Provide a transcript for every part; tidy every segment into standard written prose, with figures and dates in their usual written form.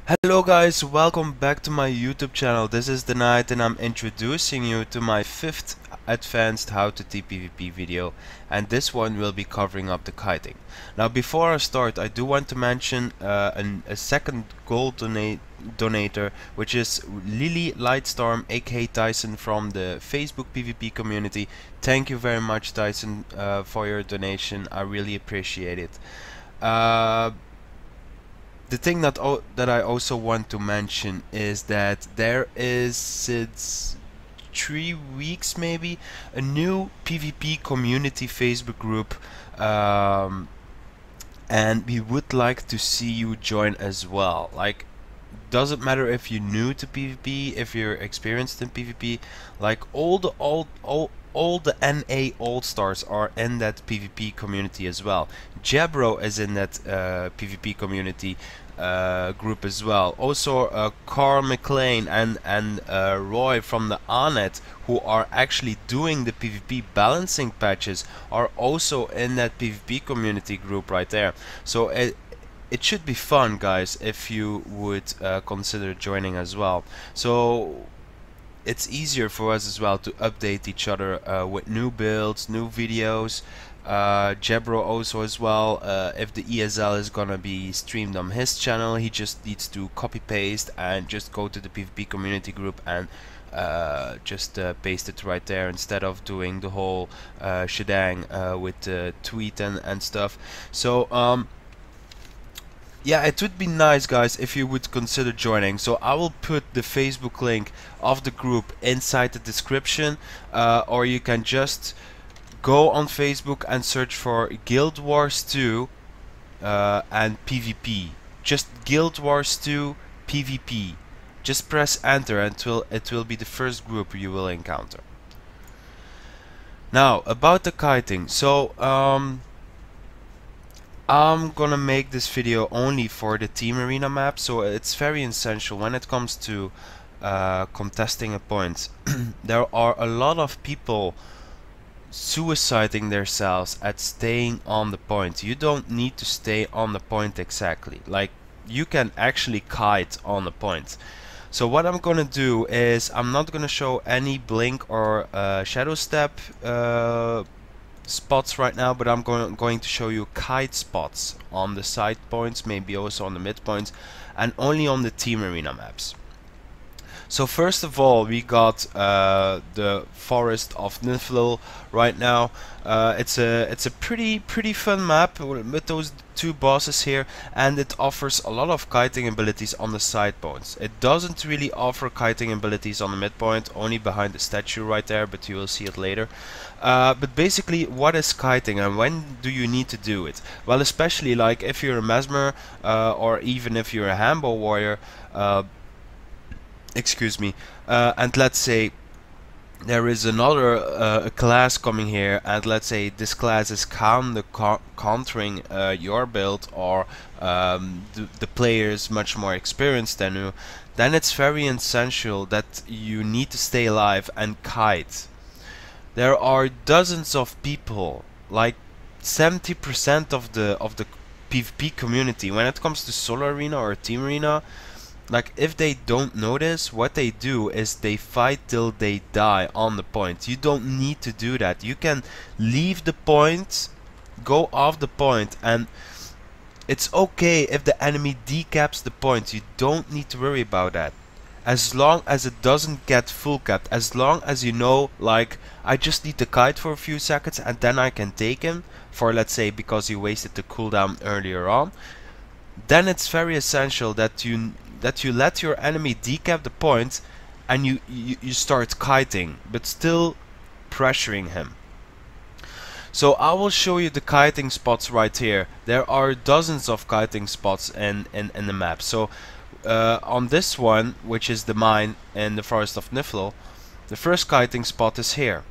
Hello guys, welcome back to my YouTube channel. This is the night and I'm introducing you to my 5th advanced how to TPvP video, and this one will be covering up the kiting. Now before I start, I do want to mention a second gold donator, which is Lily Lightstorm aka Tyson from the Facebook PvP community. Thank you very much, Tyson, for your donation. I really appreciate it. The thing that I also want to mention is that there is, since 3 weeks maybe, a new PvP community Facebook group, and we would like to see you join as well. Like, doesn't matter if you're new to PvP, if you're experienced in PvP, like all the NA All-Stars are in that PvP community as well. Jabro is in that PvP community group as well. Also Carl McLean and Roy from the Anet, who are actually doing the PvP balancing patches, are also in that PvP community group right there. So it should be fun, guys, if you would consider joining as well. So it's easier for us as well to update each other with new builds, new videos. Jebro also as well, if the ESL is gonna be streamed on his channel, he just needs to copy paste and just go to the PvP community group and just paste it right there, instead of doing the whole shebang with the tweet and stuff. So yeah, it would be nice, guys, if you would consider joining. So I will put the Facebook link of the group inside the description, or you can just go on Facebook and search for Guild Wars 2 and PvP. Just Guild Wars 2 PvP. Just press enter and it will be the first group you will encounter. Now about the kiting. So I'm gonna make this video only for the team arena map, so it's very essential when it comes to contesting a point. There are a lot of people suiciding themselves at staying on the point. You don't need to stay on the point exactly. Like, you can actually kite on the point. So what I'm gonna do is, I'm not gonna show any blink or shadow step spots right now, but I'm going to show you kite spots on the side points, maybe also on the mid points, and only on the team arena maps. So first of all, we got the forest of Niflheim right now. It's a pretty fun map with those two bosses here, and it offers a lot of kiting abilities on the side points. It doesn't really offer kiting abilities on the midpoint, only behind the statue right there, but you will see it later. But basically, what is kiting and when do you need to do it? Well, especially like if you're a Mesmer, or even if you're a Hambo warrior, excuse me, and let's say there is another class coming here, and let's say this class is countering your build, or the player is much more experienced than you, then it's very essential that you need to stay alive and kite. There are dozens of people, like 70% of the PvP community, when it comes to solo arena or team arena. Like, if they don't notice, what they do is they fight till they die on the point. You don't need to do that. You can leave the point, go off the point, and it's okay if the enemy decaps the point. You don't need to worry about that. As long as it doesn't get full capped, as long as you know, like, I just need to kite for a few seconds and then I can take him, for let's say because you wasted the cooldown earlier on, then it's very essential that you let your enemy decap the point and you start kiting, but still pressuring him. So I will show you the kiting spots right here. There are dozens of kiting spots in the map. So on this one, which is the mine in the forest of Niflheim, the first kiting spot is here.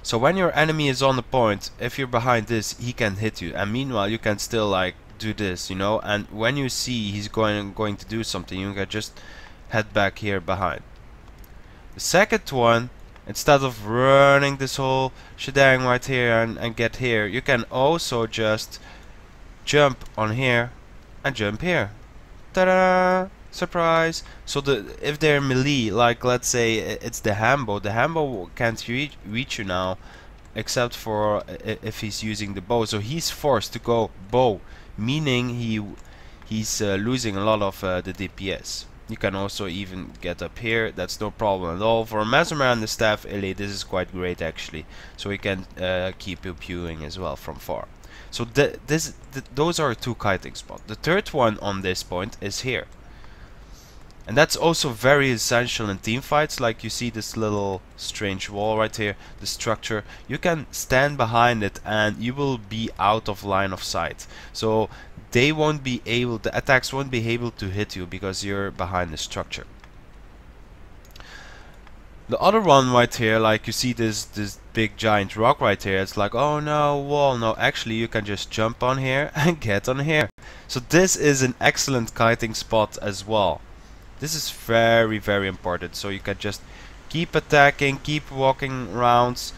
So when your enemy is on the point, if you're behind this, he can hit you, and meanwhile you can still like do this, you know, and when you see he's going to do something, you can just head back here behind. The second one, instead of running this whole shebang right here and get here, you can also just jump on here and jump here. Ta-da! Surprise! So if they're melee, like let's say it's the Hambo can't reach you now, except for if he's using the bow. So he's forced to go bow, meaning he's losing a lot of the DPS. You can also even get up here, that's no problem at all. For a Mesmer and the Staff Elite, this is quite great actually. So we can keep pew-pewing as well from far. So those are two kiting spots. The third one on this point is here. And that's also very essential in team fights. Like you see this little strange wall right here, the structure. You can stand behind it and you will be out of line of sight. So they won't be able, the attacks won't be able to hit you because you're behind the structure. The other one right here, like you see this big giant rock right here, it's like, oh no, wall. No, actually you can just jump on here and get on here. So this is an excellent kiting spot as well. This is very, very important. So you can just keep attacking, keep walking rounds.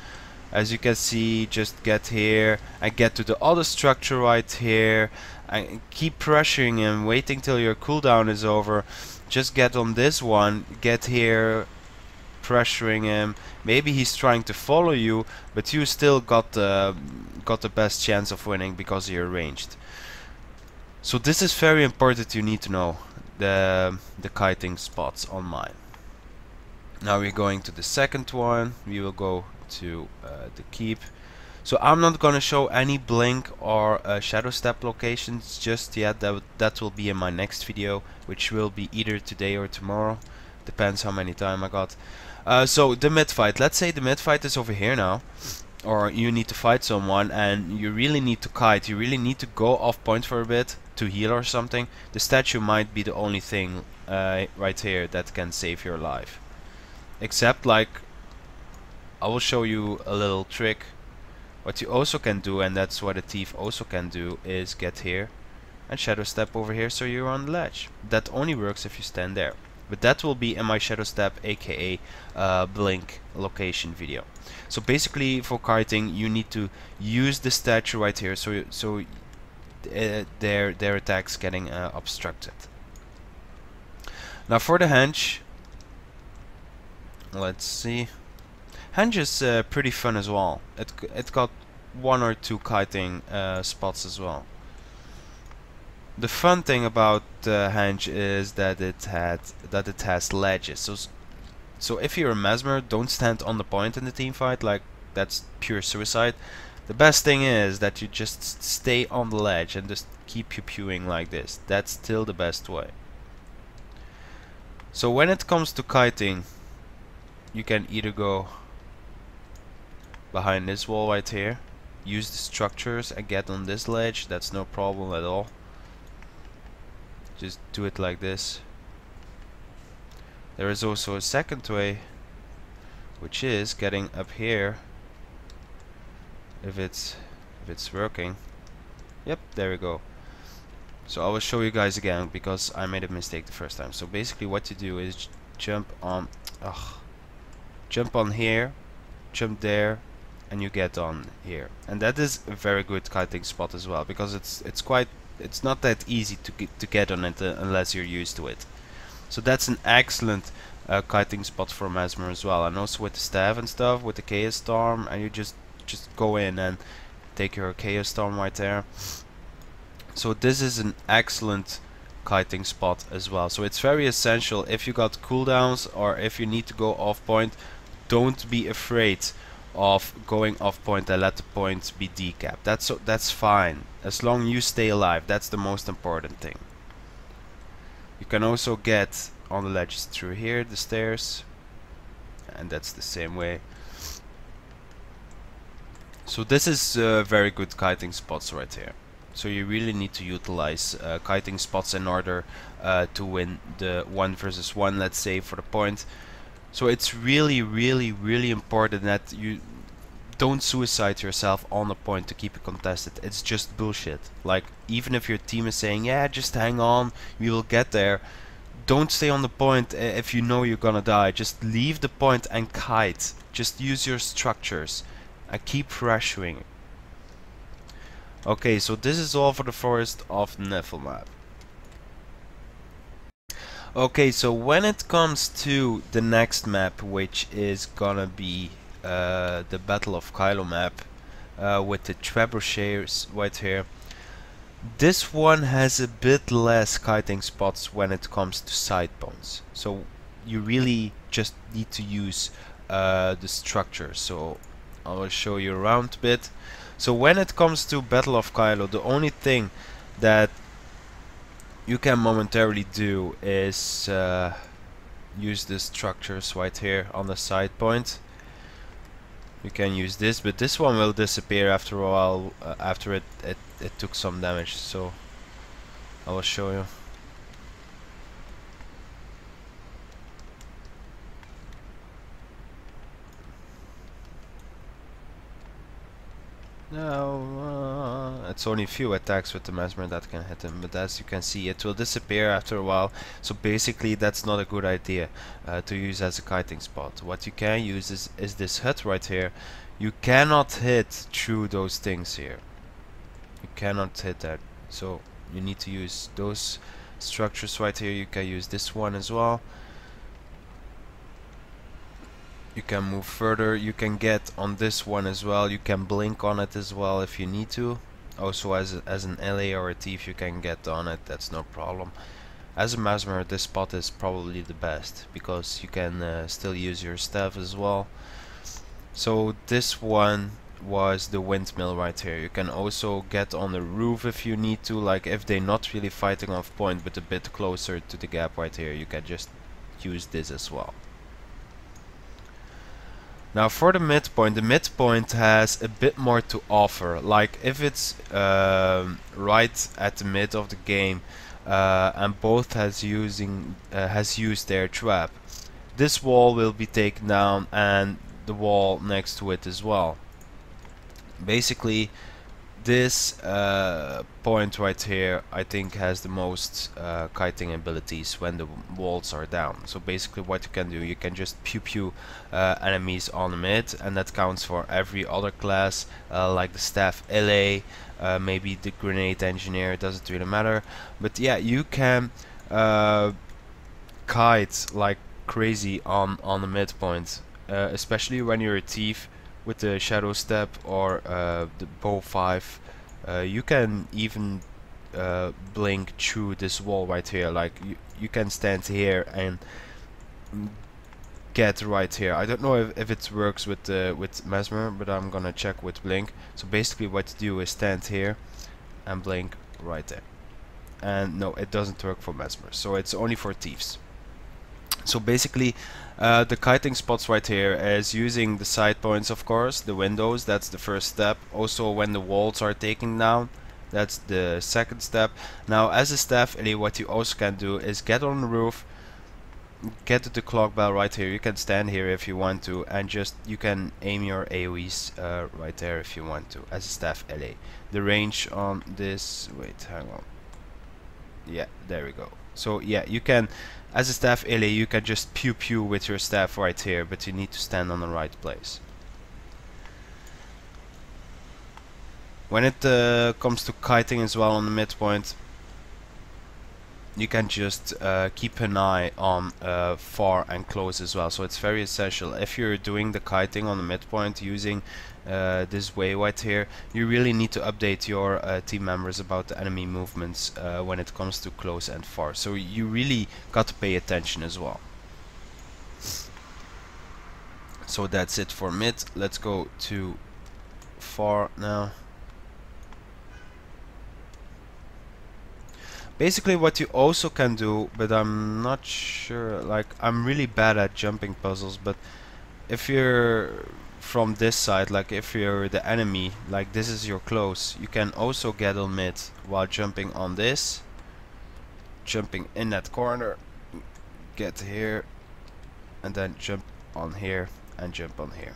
As you can see, just get here and get to the other structure right here and keep pressuring him, waiting till your cooldown is over. Just get on this one, get here, pressuring him. Maybe he's trying to follow you, but you still got the best chance of winning because you're ranged. So this is very important. You need to know the kiting spots on mine. Now we're going to the second one. We will go to the keep. So I'm not gonna show any blink or shadow step locations just yet. That will be in my next video, which will be either today or tomorrow, depends how many time I got. So the mid fight, let's say the mid fight is over here now, or you need to fight someone and you really need to kite, you really need to go off point for a bit to heal or something. The statue might be the only thing right here that can save your life. Except, like, I will show you a little trick. What you also can do, and that's what a thief also can do, is get here and shadow step over here so you're on the ledge. That only works if you stand there. But that will be in my shadow step, aka blink location video. So basically for kiting you need to use the statue right here so their attacks getting obstructed. Now for the henge, let's see. Henge is pretty fun as well. It got one or two kiting spots as well. The fun thing about henge is that it has ledges. So if you're a Mesmer, don't stand on the point in the team fight, like that's pure suicide. The best thing is that you just stay on the ledge and just keep pew-pewing like this. That's still the best way. So when it comes to kiting, you can either go behind this wall right here, use the structures and get on this ledge. That's no problem at all. Just do it like this. There is also a second way, which is getting up here. If it's working. Yep, there we go. So I will show you guys again because I made a mistake the first time. So basically what you do is jump on here, jump there, and you get on here. And that is a very good kiting spot as well, because it's not that easy to get on it unless you're used to it. So that's an excellent kiting spot for Mesmer as well. And also with the staff and stuff, with the Chaos Storm, and you just go in and take your Chaos Storm right there. So this is an excellent kiting spot as well. So it's very essential if you got cooldowns or if you need to go off point, don't be afraid of going off point and let the point be decapped. That's fine as long as you stay alive. That's the most important thing. You can also get on the ledges through here, the stairs, and that's the same way. So this is very good kiting spots right here. So you really need to utilize kiting spots in order to win the 1 versus 1, let's say, for the point. So it's really important that you don't suicide yourself on the point to keep it contested. It's just bullshit. Like, even if your team is saying, yeah, just hang on, we will get there, don't stay on the point if you know you're gonna die. Just leave the point and kite. Just use your structures and keep pressuring. Okay, so this is all for the Forest of Niflmap. Okay, so when it comes to the next map, which is gonna be the Battle of Kylo map with the trebuchets right here, this one has a bit less kiting spots when it comes to side points. So you really just need to use the structure. So I will show you around a bit. So when it comes to Battle of Kylo, the only thing that you can momentarily do is use the structures right here on the side point. You can use this, but this one will disappear after a while, after it took some damage. So I will show you. No, it's only a few attacks with the mesmer that can hit him, but as you can see, it will disappear after a while. So basically, that's not a good idea to use as a kiting spot. What you can use is this hut right here. You cannot hit through those things here. You cannot hit that. So you need to use those structures right here. You can use this one as well. You can move further. You can get on this one as well. You can blink on it as well if you need to. Also as an LA or a thief you can get on it. That's no problem. As a mesmer, this spot is probably the best because you can still use your staff as well. So this one was the windmill right here. You can also get on the roof if you need to, like if they're not really fighting off point but a bit closer to the gap right here, you can just use this as well. Now for the midpoint has a bit more to offer. Like if it's right at the mid of the game and both has used their trap, this wall will be taken down and the wall next to it as well. Basically, this point right here I think has the most kiting abilities when the walls are down. So basically what you can do, you can just pew pew enemies on the mid, and that counts for every other class like the staff LA, maybe the grenade engineer, it doesn't really matter. But yeah, you can kite like crazy on the midpoint, especially when you're a thief with the shadow step or the bow 5. You can even blink through this wall right here. Like you can stand here and get right here. I don't know if it works with mesmer, but I'm gonna check with blink. So basically what you do is stand here and blink right there. And no, it doesn't work for mesmer, so it's only for thieves. So basically the kiting spots right here is using the side points, of course, the windows, that's the first step. Also when the walls are taken down, that's the second step. Now as a staff LE, what you also can do is get on the roof, get to the clock bell right here. You can stand here if you want to, and just you can aim your AoEs right there if you want to as a staff LA. The range on this, wait, hang on, yeah, there we go. So yeah, you can, as a staff LA, you can just pew pew with your staff right here, but you need to stand on the right place. When it comes to kiting as well on the midpoint, you can just keep an eye on far and close as well. So it's very essential. If you're doing the kiting on the midpoint using this way right here, you really need to update your team members about the enemy movements when it comes to close and far. So you really got to pay attention as well. So that's it for mid. Let's go to far now. Basically what you also can do, but I'm not sure, like I'm really bad at jumping puzzles, but if you're from this side, like if you're the enemy, like this is your close, you can also get on mid while jumping on this, jumping in that corner, get here, and then jump on here and jump on here.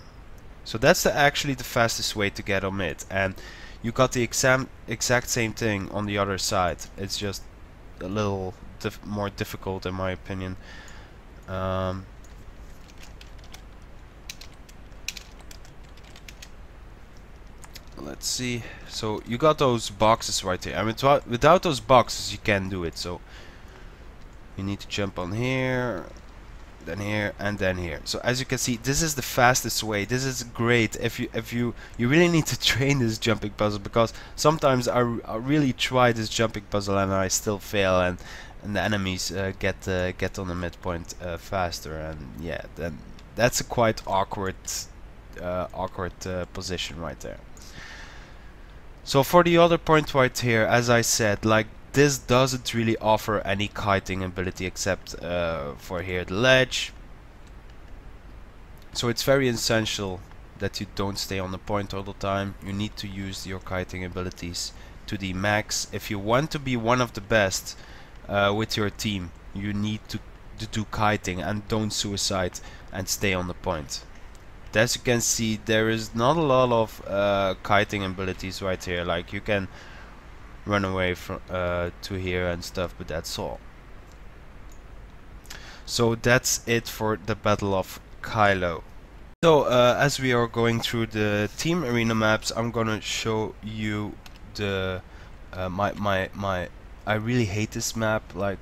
So that's actually the fastest way to get on mid, and you got the exact same thing on the other side. It's just a little more difficult in my opinion. Let's see. So you got those boxes right here. I mean, without those boxes you can't do it. So You need to jump on here, then here, and then here. So as you can see, this is the fastest way. This is great if you really need to train this jumping puzzle, because sometimes I really try this jumping puzzle and I still fail, and the enemies get on the midpoint faster, and yeah, then that's a quite awkward position right there. So for the other point right here, as I said, like, this doesn't really offer any kiting ability except for here the ledge. So it's very essential that you don't stay on the point all the time. You need to use your kiting abilities to the max. If you want to be one of the best with your team, you need to do kiting and don't suicide and stay on the point. As you can see, there is not a lot of kiting abilities right here. Like, you can run away from to here and stuff, but that's all. So that's it for the Battle of Kylo. So as we are going through the team arena maps, I'm gonna show you the I really hate this map. Like,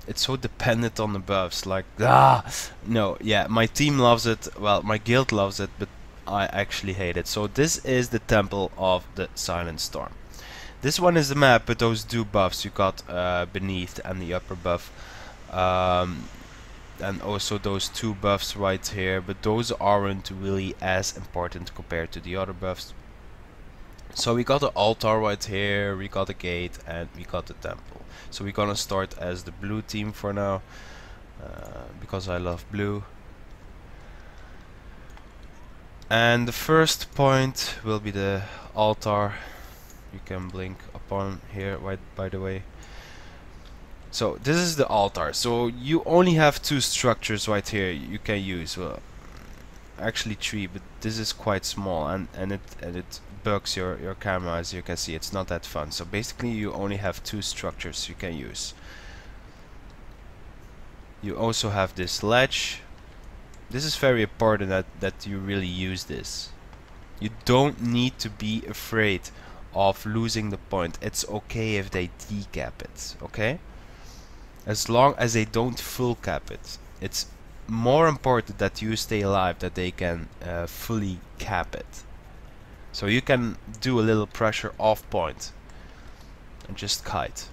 it's so dependent on the buffs. Like, no, yeah, my team loves it. Well, my guild loves it, but I actually hate it. So this is the Temple of the Silent Storm. This one is the map with those two buffs. You got beneath and the upper buff, and also those two buffs right here, but those aren't really as important compared to the other buffs. So we got the altar right here, we got the gate, and we got the temple. So we're gonna start as the blue team for now, because I love blue. And the first point will be the altar. You can blink upon here, right, by the way. So this is the altar. So you only have two structures right here you can use. Well, actually three, but this is quite small, and it bugs your camera. As you can see, it's not that fun. So basically you only have two structures you can use. You also have this ledge. This is very important that you really use this. You don't need to be afraid of losing the point. It's okay if they decap it, okay? As long as they don't full cap it. It's more important that you stay alive, that they can fully cap it. So you can do a little pressure off point and just kite.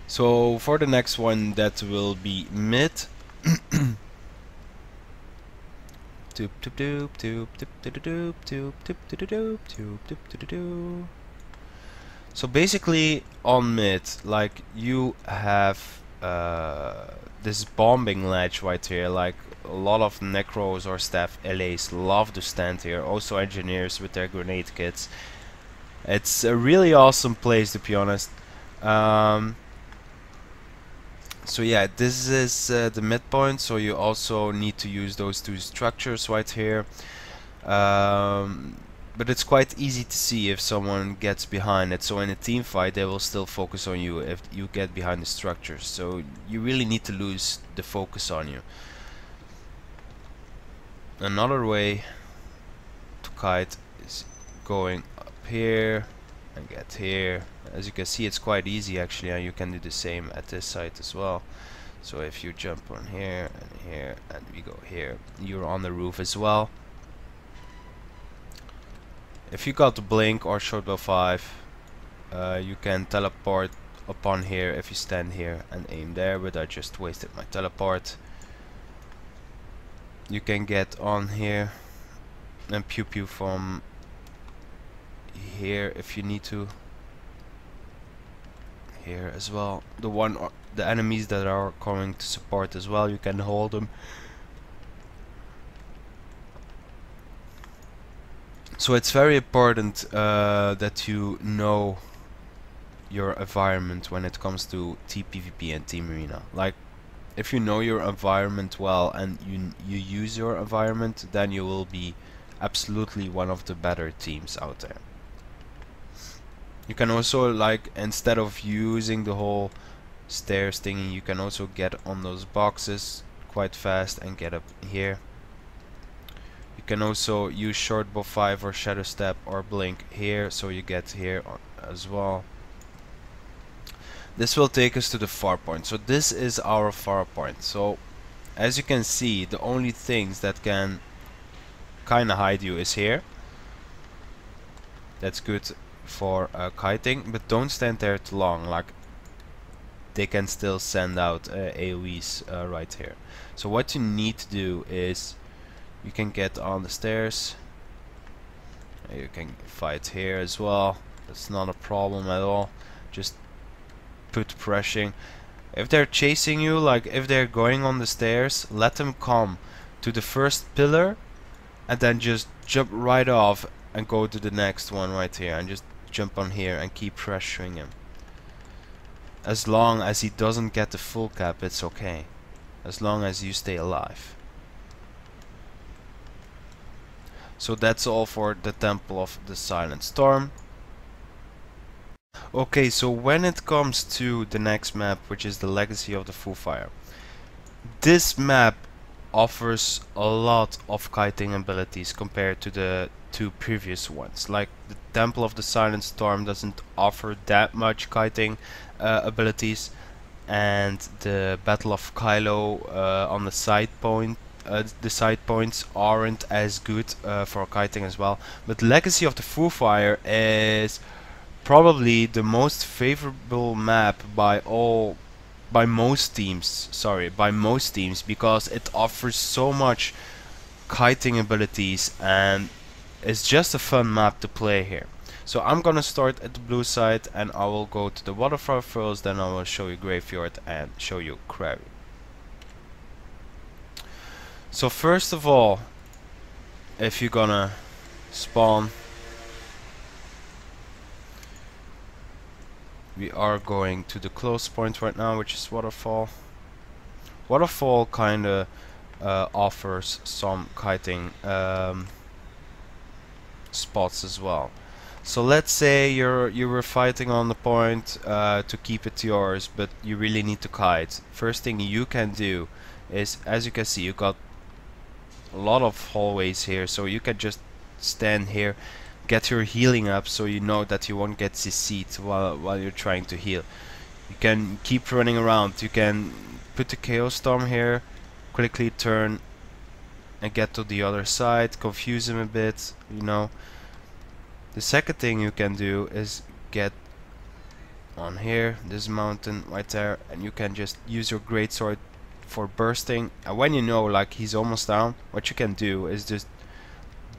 So for the next one, that will be mid. So basically on mid, like, you have this bombing ledge right here. Like, a lot of necros or staff LAs love to stand here. Also engineers with their grenade kits. It's a really awesome place, to be honest. So yeah, this is the midpoint, so you also need to use those two structures right here. But it's quite easy to see if someone gets behind it. So in a team fight, they will still focus on you if you get behind the structures. So you really need to lose the focus on you. Another way to kite is going up here and get here. As you can see, it's quite easy actually, and you can do the same at this side as well. So if you jump on here and here and we go here, you're on the roof as well. If you got the blink or shortbow 5, you can teleport upon here if you stand here and aim there, but I just wasted my teleport. You can get on here and pew pew from here if you need to. Here as well. The enemies that are coming to support as well, you can hold them. So it's very important that you know your environment when it comes to TPvP and Team Arena. Like, if you know your environment well and you use your environment, then you will be absolutely one of the better teams out there. You can also, like, instead of using the whole stairs thingy, you can also get on those boxes quite fast and get up here. You can also use shortbow 5 or shadow step or blink here, so you get here as well. This will take us to the far point. So this is our far point. So as you can see, the only things that can kind of hide you is here. That's good for kiting, but don't stand there too long. Like, they can still send out AoEs right here. So what you need to do is you can get on the stairs. You can fight here as well. That's not a problem at all. Just put pressing. If they're chasing you, like if they're going on the stairs, let them come to the first pillar and then just jump right off and go to the next one right here and just jump on here and keep pressuring him. As long as he doesn't get the full cap, it's okay. As long as you stay alive. So that's all for the Temple of the Silent Storm. Okay, so when it comes to the next map, which is the Legacy of the Full Fire, this map offers a lot of kiting abilities compared to the two previous ones. Like the Temple of the Silent Storm doesn't offer that much kiting abilities, and the Battle of Kylo on the side point. The side points aren't as good for kiting as well, but Legacy of the Full Fire is probably the most favorable map by most teams. Sorry, by most teams, because it offers so much kiting abilities and it's just a fun map to play here. So I'm gonna start at the blue side and I will go to the waterfall first, then I will show you Graveyard and show you Quarry. So first of all, if you're gonna spawn, we are going to the close point right now, which is waterfall. Waterfall kinda offers some kiting spots as well. So let's say you were fighting on the point to keep it yours, but you really need to kite. First thing you can do is, as you can see, you got a lot of hallways here, so you can just stand here, get your healing up, so you know that you won't get CC'd while you're trying to heal. You can keep running around. You can put the Chaos Storm here, quickly turn and get to the other side, confuse him a bit, you know. The second thing you can do is get on here, this mountain right there, and you can just use your greatsword for bursting. And when you know like he's almost down, what you can do is just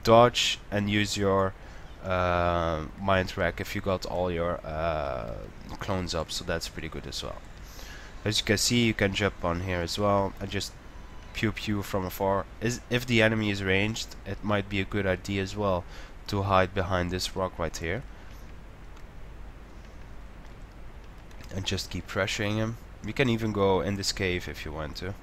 dodge and use your mind rack if you got all your clones up, so that's pretty good as well. As you can see, you can jump on here as well and just pew pew from afar. If the enemy is ranged, it might be a good idea as well to hide behind this rock right here and just keep pressuring him. You can even go in this cave if you want to.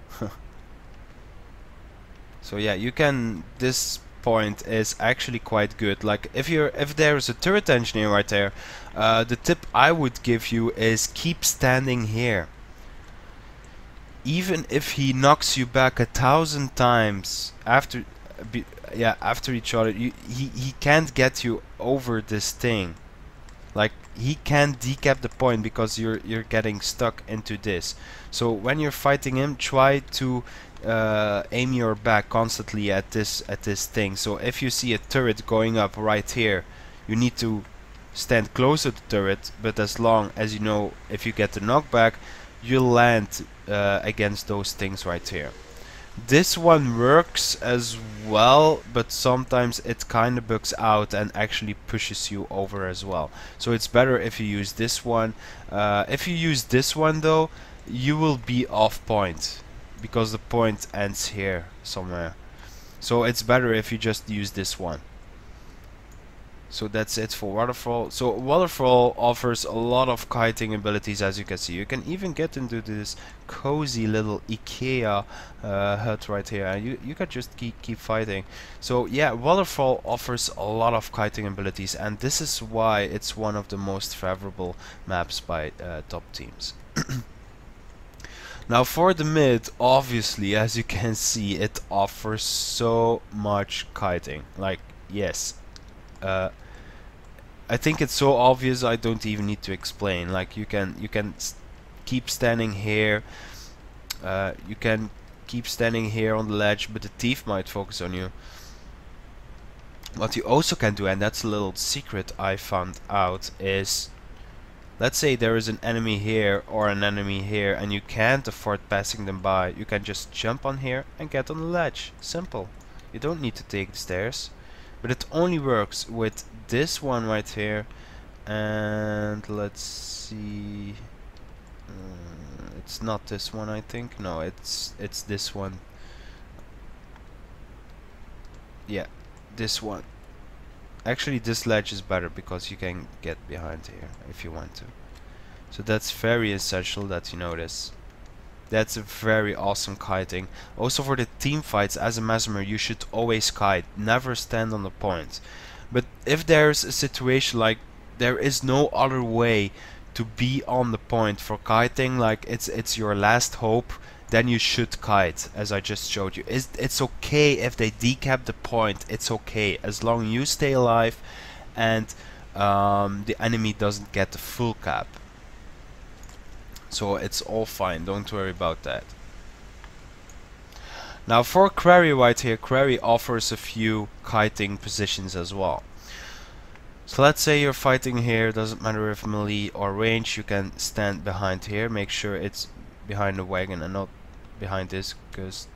So yeah, you can. This point is actually quite good. Like if there is a turret engineer right there, the tip I would give you is keep standing here. Even if he knocks you back 1,000 times after each other, he can't get you over this thing. Like he can't decap the point because you're getting stuck into this. So when you're fighting him, try to aim your back constantly at this thing. So if you see a turret going up right here, you need to stand close to the turret, but as long as you know, if you get the knockback, you'll land against those things right here. This one works as well, but sometimes it kind of bugs out and actually pushes you over as well. So it's better if you use this one. If you use this one though, you will be off point, because the point ends here somewhere. So it's better if you just use this one. So that's it for Waterfall. So Waterfall offers a lot of kiting abilities, as you can see. You can even get into this cozy little IKEA hut right here, and you can just keep fighting. So yeah, Waterfall offers a lot of kiting abilities, and this is why it's one of the most favorable maps by top teams. Now for the mid, obviously, as you can see, it offers so much kiting. Like, yes, I think it's so obvious I don't even need to explain. Like you can keep standing here. You can keep standing here on the ledge, but the thief might focus on you. What you also can do, and that's a little secret I found out, is let's say there is an enemy here or an enemy here and you can't afford passing them by. You can just jump on here and get on the ledge. Simple. You don't need to take the stairs. But it only works with this one right here. And let's see. It's not this one, I think. No, it's this one. Yeah, this one. Actually, this ledge is better because you can get behind here if you want to. So that's very essential that you know this. That's a very awesome kiting. Also for the team fights, as a mesmer, you should always kite. Never stand on the point. But if there's a situation like there is no other way to be on the point for kiting, like it's your last hope, then you should kite, as I just showed you. It's okay if they decap the point, it's okay, as long as you stay alive and the enemy doesn't get the full cap. So it's all fine, don't worry about that. Now for Quarry right here, Quarry offers a few kiting positions as well. So let's say you're fighting here, doesn't matter if melee or range, you can stand behind here, make sure it's behind the wagon and not behind this, because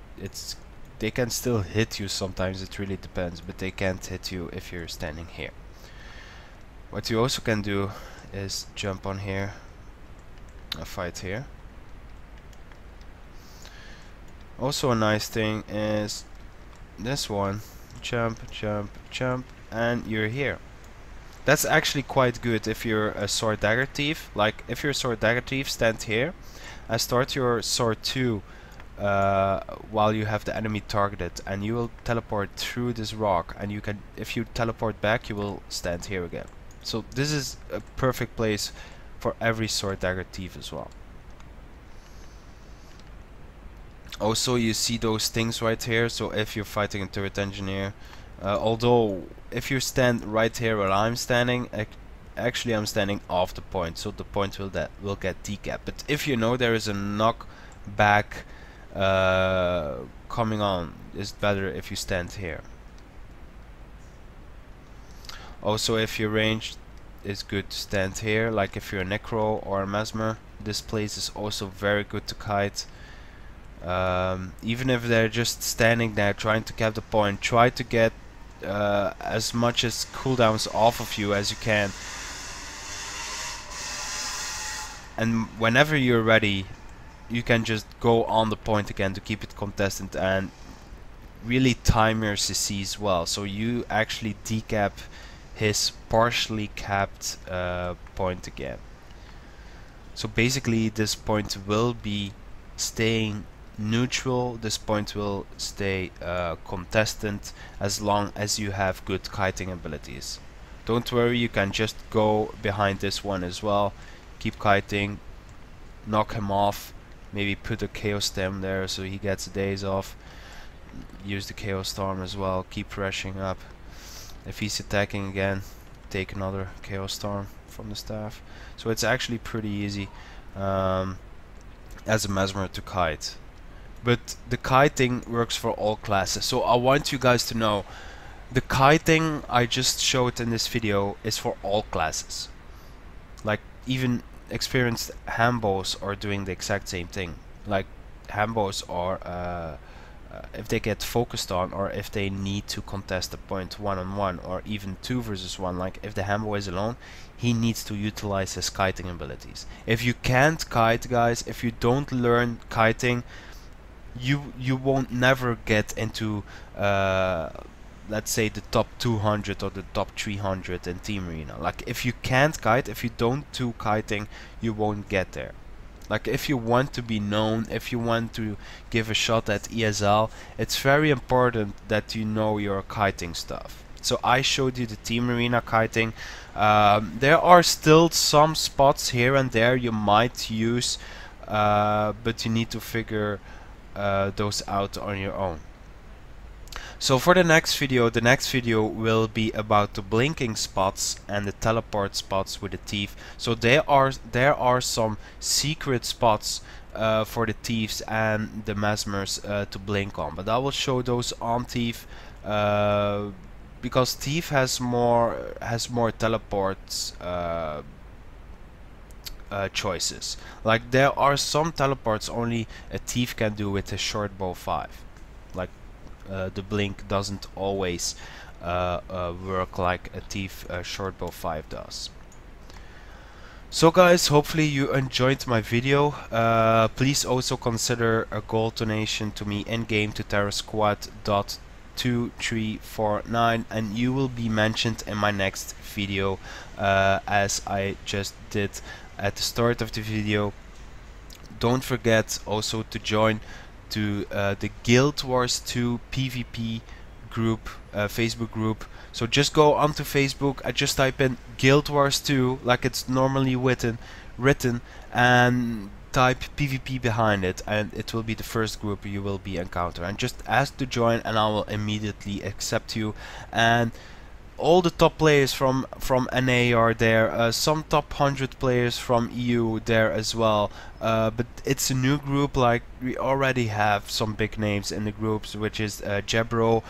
they can still hit you sometimes, it really depends, but they can't hit you if you're standing here. What you also can do is jump on here, fight here. Also a nice thing is this one, jump, jump, jump, and you're here. That's actually quite good if you're a sword dagger thief. Like if you're a sword dagger thief, stand here and start your sword 2 while you have the enemy targeted, and you will teleport through this rock, and you can, if you teleport back, you will stand here again. So this is a perfect place for every sword dagger thief as well. Also you see those things right here, so if you're fighting a turret engineer, although if you stand right here where I'm standing, actually I'm standing off the point, so the point will get decapped. But if you know there is a knockback coming on, it's better if you stand here. Also if you're ranged, it's good to stand here, like if you're a necro or a mesmer, this place is also very good to kite. Even if they're just standing there trying to cap the point, try to get as much as cooldowns off of you as you can, and whenever you're ready you can just go on the point again to keep it contested, and really time your CCs well, so you actually decap his partially capped point again. So basically this point will be staying neutral, this point will stay contestant as long as you have good kiting abilities. Don't worry, you can just go behind this one as well, keep kiting, knock him off, maybe put a Chaos Stem there so he gets days off, use the Chaos Storm as well, keep rushing up. If he's attacking again, take another Chaos Storm from the staff. So it's actually pretty easy as a mesmer to kite. But the kiting works for all classes, so I want you guys to know the kiting I just showed in this video is for all classes. Like even experienced hambos are doing the exact same thing. Like hambos are if they get focused on, or if they need to contest a point 1-on-1 or even 2 versus 1, like if the hambo is alone, he needs to utilize his kiting abilities. If you can't kite, guys, if you don't learn kiting, you won't never get into let's say the top 200 or the top 300 in Team Arena. Like if you can't kite, if you don't do kiting, you won't get there. Like if you want to be known, if you want to give a shot at ESL, it's very important that you know your kiting stuff. So I showed you the Team Arena kiting. There are still some spots here and there you might use, but you need to figure those out on your own. So for the next video will be about the blinking spots and the teleport spots with the thief. So there are some secret spots for the thieves and the mesmers to blink on, but I will show those on thief because thief has more teleports choices. Like there are some teleports only a thief can do with a short bow 5. Like the blink doesn't always work like a thief short bow 5 does. So guys, hopefully you enjoyed my video. Please also consider a gold donation to me in game to terrasquad.2349 and you will be mentioned in my next video as I just did at the start of the video. Don't forget also to join to the Guild Wars 2 PvP group, Facebook group. So just go onto Facebook and just type in Guild Wars 2 like it's normally written and type PvP behind it, and it will be the first group you will be encounter. And just ask to join and I will immediately accept you. And all the top players from NA are there, some top 100 players from EU there as well, but it's a new group. Like we already have some big names in the groups, which is Jebro,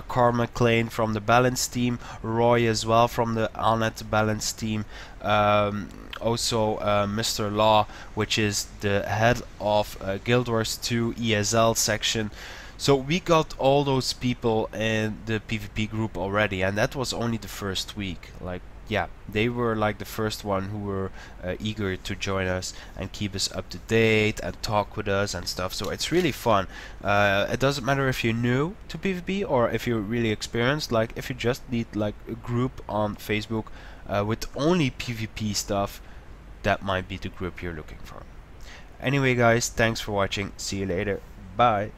Carl McLean from the Balance team, Roy as well from the Alnet Balance team, also Mr. Law, which is the head of Guild Wars 2 ESL section. So we got all those people in the PvP group already, and that was only the first week. Like, yeah, they were like the first one who were eager to join us and keep us up to date and talk with us and stuff. So it's really fun. It doesn't matter if you're new to PvP or if you're really experienced. Like, if you just need like a group on Facebook with only PvP stuff, that might be the group you're looking for. Anyway guys, thanks for watching. See you later. Bye.